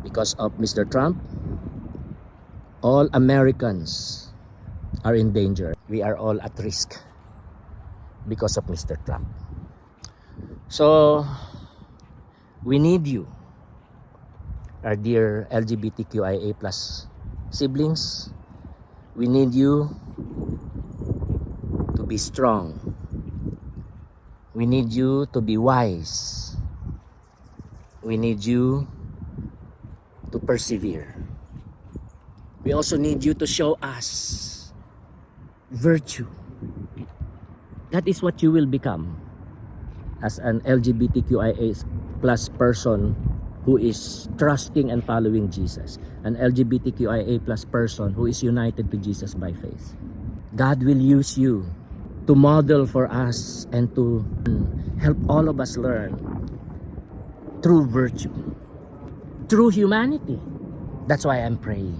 Because of Mr. Trump, all Americans are in danger. We are all at risk because of Mr. Trump. So, we need you, our dear LGBTQIA plus siblings. We need you to be strong. We need you to be wise. We need you to persevere. We also need you to show us virtue. That is what you will become as an LGBTQIA plus person who is trusting and following Jesus. An LGBTQIA plus person who is united to Jesus by faith. God will use you to model for us and to help all of us learn true virtue, true humanity. That's why I'm praying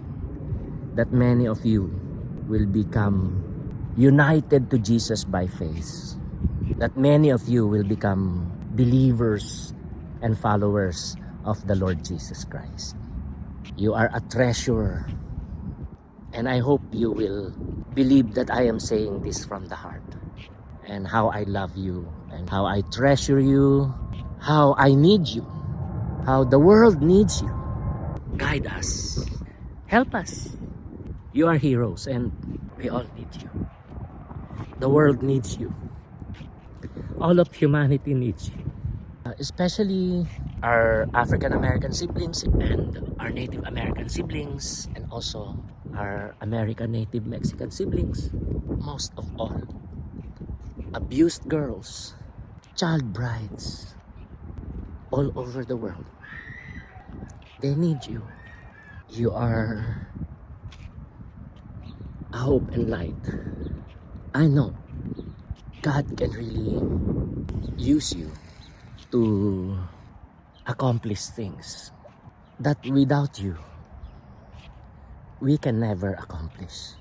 that many of you will become united to Jesus by faith. That many of you will become believers and followers of the Lord Jesus Christ. You are a treasure, and I hope you will believe that I am saying this from the heart, and how I love you, and how I treasure you, how I need you, how the world needs you. Guide us, help us. You are heroes, and we all need you. The world needs you. All of humanity needs you. Especially our African American siblings and our Native American siblings, and also our American Native Mexican siblings. Most of all, abused girls, child brides, all over the world. They need you. You are a hope and light. I know God can really use you to accomplish things that without you we can never accomplish.